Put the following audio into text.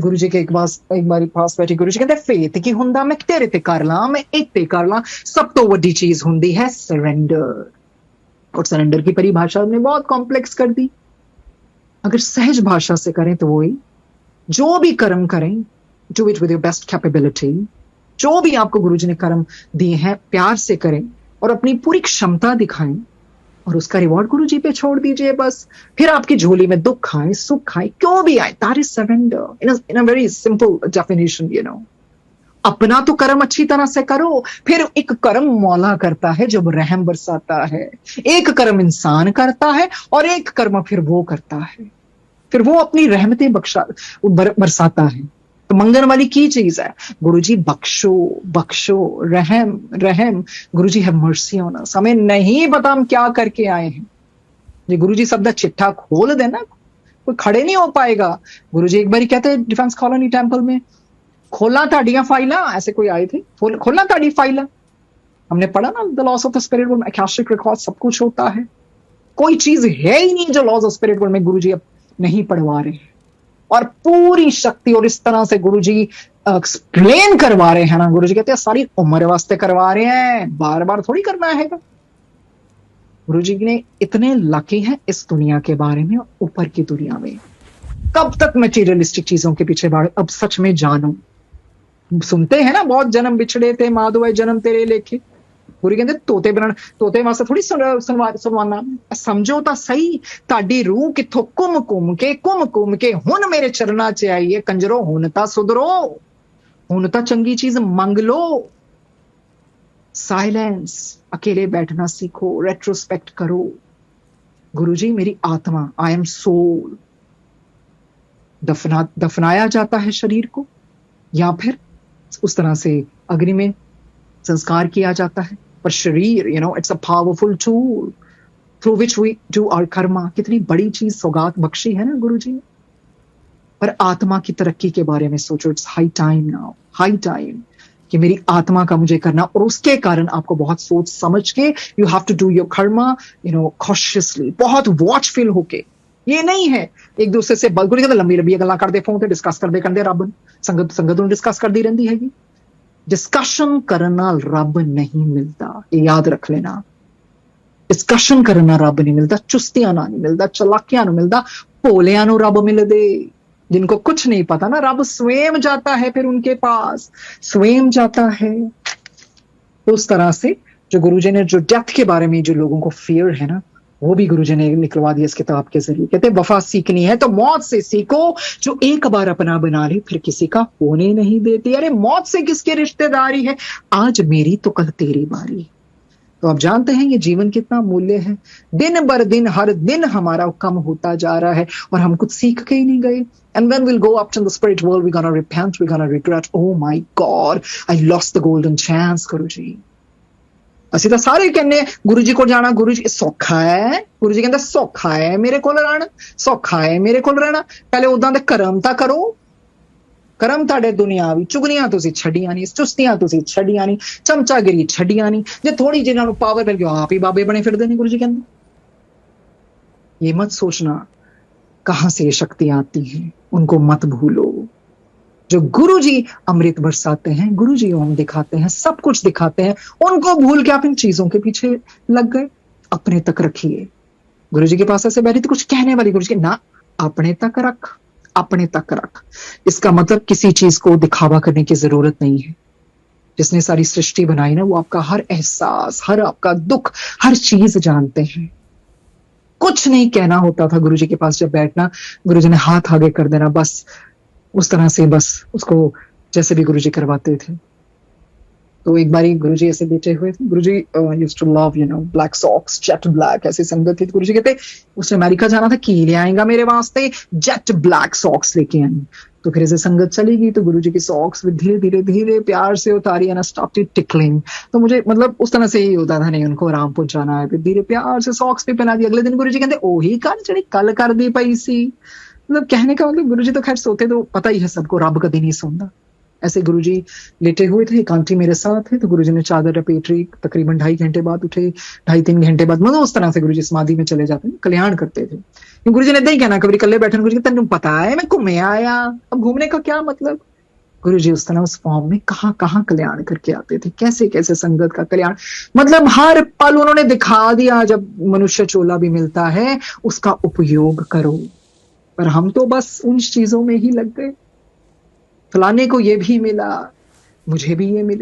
गुरु जी के एक बारी पास बैठे गुरु जी कहते फेथ की हुंदा मैं तेरे ते कर ला, मैं इत्ते कर ला, सब तो वड्डी चीज हुंदी है सरेंडर। और सरेंडर की परिभाषा हमने बहुत कॉम्प्लेक्स कर दी। अगर सहज भाषा से करें तो वही, जो भी कर्म करें do it with your best capability. जो भी आपको गुरु जी ने कर्म दिए हैं प्यार से करें और अपनी पूरी क्षमता दिखाएं और उसका रिवॉर्ड गुरु जी पे छोड़ दीजिए बस। फिर आपकी झोली में दुख आए सुख आए क्यों भी आए, that is surrender in a very simple definition, you know. अपना तो कर्म अच्छी तरह से करो, फिर एक कर्म मौला करता है जब रहम बरसाता है। एक कर्म इंसान करता है और एक कर्म फिर वो करता है, फिर वो अपनी रहमतें बरसाता है। तो मंगन वाली की चीज है गुरुजी बख्शो बख्शो, रहम रहम, गुरुजी हैव मर्सी ऑन अस। हमें नहीं पता हम क्या करके आए हैं, जी गुरुजी सब दा चिट्ठा खोल देना कोई खड़े नहीं हो पाएगा। गुरुजी एक बार कहते हैं डिफेंस कॉलोनी टेंपल में, खोलना ताड़ियां फाइला, ऐसे कोई आए थे, खोलना ताड़ी फाइला। हमने पढ़ा ना the loss of the spirit world, akashic record सब कुछ होता है। कोई चीज है ही नहीं जो लॉस ऑफ स्पिरिट वर्ल्ड में गुरुजी अब नहीं पढ़वा रहे हैं। और पूरी शक्ति और इस तरह से गुरुजी एक्सप्लेन करवा रहे हैं ना, गुरुजी कहते हैं सारी उम्र वास्ते करवा रहे हैं, बार बार थोड़ी करना है। गुरुजी ने इतने लकी हैं इस दुनिया के बारे में, ऊपर की दुनिया में। कब तक मटेरियलिस्टिक चीजों के पीछे भागे, अब सच में जानो। सुनते हैं ना बहुत जन्म बिछड़े थे माधो जन्म तेरे लेखे, गुरु कहते तोते बनाना, तोते वास्ते थोड़ी सुनवाना। समझो तो सही, ताडी रूह किथों घुम घुम के हुन मेरे चरना च आई है। कंजरो हुन ता सुधरो, हुन ता चंगी चीज मंग लो। साइलेंस, अकेले बैठना सीखो, रेट्रोस्पेक्ट करो। गुरुजी मेरी आत्मा, आई एम सोल, दफनाया जाता है शरीर को या फिर उस तरह से अग्नि में संस्कार किया जाता है। पर शरीर, you know, it's a powerful tool through which we do our karma. कितनी बड़ी चीज सौगात बख्शी है ना गुरुजी ने। पर आत्मा की तरक्की के बारे में सोचो, it's high time now, high time कि मेरी आत्मा का मुझे करना। और उसके कारण आपको बहुत सोच समझ के you have to do your karma, you know, consciously, बहुत वॉचफुल होके। ये नहीं है एक दूसरे से बलगुड़ी कहते लंबी लंबी गल्लां करदे, फोन ते डिस्कस करदे रब संगत ਨੂੰ डिस्कस करती रहती हैगी। डिस्कशन करने नाल रब नहीं मिलता, ये याद रख लेना। डिस्कशन करने नाल रब नहीं मिलता, चुस्तियां नाल नहीं मिलता, चलाकियां नाल मिलता, भोलियां नूं रब मिलदे। जिनको कुछ नहीं पता ना, रब स्वयं जाता है फिर उनके पास, स्वयं जाता है। तो उस तरह से जो गुरुजी ने जो डेथ के बारे में जो लोगों को फियर है ना, वो भी गुरुजी ने निकलवा दिया इस किताब के जरिए। कहते वफा सीखनी है तो मौत से सीखो, जो एक बार अपना बना ले फिर किसी का होने नहीं देती। अरे मौत से किसकी रिश्तेदारी है, आज मेरी तो कल तेरी बारी। तो आप जानते हैं ये जीवन कितना मूल्य है। दिन बर दिन हर दिन हमारा कम होता जा रहा है और हम कुछ सीख के ही नहीं गए। And when we'll go up to the spirit world, we're gonna repent, we're gonna regret, oh my God, I lost the golden chance, Guruji. ਅਸੀਂ ਤਾਂ ਸਾਰੇ ਕਹਿੰਦੇ ਗੁਰੂ ਜੀ ਕੋਲ ਜਾਣਾ, ਗੁਰੂ ਜੀ ਸੌਖਾ ਹੈ। ਗੁਰੂ ਜੀ ਕਹਿੰਦਾ ਸੌਖਾ ਹੈ ਮੇਰੇ ਕੋਲ ਰਹਿਣਾ, ਸੌਖਾ ਹੈ ਮੇਰੇ ਕੋਲ ਰਹਿਣਾ। ਪਹਿਲੇ ਉਦਾਂ ਦੇ ਕਰਮ ਤਾਂ ਕਰੋ। ਕਰਮ ਤੁਹਾਡੇ ਦੁਨਿਆਵੀ ਚੁਗਲੀਆਂ ਤੁਸੀਂ ਛੱਡੀਆਂ ਨਹੀਂ, ਚੁਸਤੀਆਂ ਤੁਸੀਂ ਛੱਡੀਆਂ ਨਹੀਂ, ਚਮਚਾਗਿਰੀ ਛੱਡੀਆਂ ਨਹੀਂ। ਜੇ ਥੋੜੀ ਜਿਹੀ ਨੂੰ ਪਾਵਰ ਮਿਲ ਗਈ ਆਪ ਹੀ ਬਾਬੇ ਬਣੇ ਫਿਰਦੇ ਨੇ। ਗੁਰੂ ਜੀ ਕਹਿੰਦੇ ये मत सोचना कहां से ये शक्तियां आती हैं, उनको मत भूलो। जो गुरु जी अमृत बरसाते हैं, गुरु जी ओम दिखाते हैं, सब कुछ दिखाते हैं, उनको भूल के आप इन चीजों के पीछे लग गए। अपने तक रखिए। गुरु जी के पास ऐसे बैठी थी कुछ कहने वाली, गुरु जी ना अपने तक रख, अपने तक रख। इसका मतलब किसी चीज को दिखावा करने की जरूरत नहीं है। जिसने सारी सृष्टि बनाई ना, वो आपका हर एहसास, हर आपका दुख, हर चीज जानते हैं। कुछ नहीं कहना होता था गुरु जी के पास जब बैठना, गुरु जी ने हाथ आगे कर देना, बस उस तरह से बस उसको जैसे भी गुरुजी करवाते थे। तो एक बारी गुरुजी ऐसे बैठे हुए थे। Guruji used to love, you know, black socks, jet black, ऐसी संगत थी। गुरुजी कहते उसने अमेरिका जाना था, की ले आएगा मेरे वास्ते, जेट ब्लैक सॉक्स लेके आई। तो फिर ऐसे संगत चली गई तो गुरुजी की सॉक्स धीरे धीरे धीरे प्यार से उतारी, एंड स्टार्टेड टिकलिंग। तो मुझे मतलब उस तरह से ही होता था, नहीं उनको आराम पहुंचाना है, फिर धीरे प्यार से सॉक्स भी पहना दी। अगले दिन गुरुजी कहते ओही कर जी कल कर दी पई सी। मतलब कहने का मतलब गुरुजी तो खैर सोते तो पता ही है सबको, रब कभी नहीं सोता। ऐसे गुरुजी लेटे हुए थे, एक आंटी मेरे साथ है, तो गुरुजी ने चादर लपेट रही, तकरीबन 2.5 घंटे बाद उठे, 2.5-3 घंटे बाद, मतलब उस तरह से गुरुजी समाधि में चले जाते हैं, कल्याण करते थे। गुरुजी ने नहीं कहना, कभी कल्ले बैठे गुरुजी, तेन पता है मैं घूमे आया, अब घूमने का क्या मतलब। गुरुजी उस तरह उस फॉर्म में कहां कहां कल्याण करके आते थे, कैसे कैसे संगत का कल्याण, मतलब हर पल उन्होंने दिखा दिया, जब मनुष्य चोला भी मिलता है उसका उपयोग करो। पर हम तो बस उन चीजों में ही लग गए, फलाने को ये भी मिला, मुझे भी ये मिले।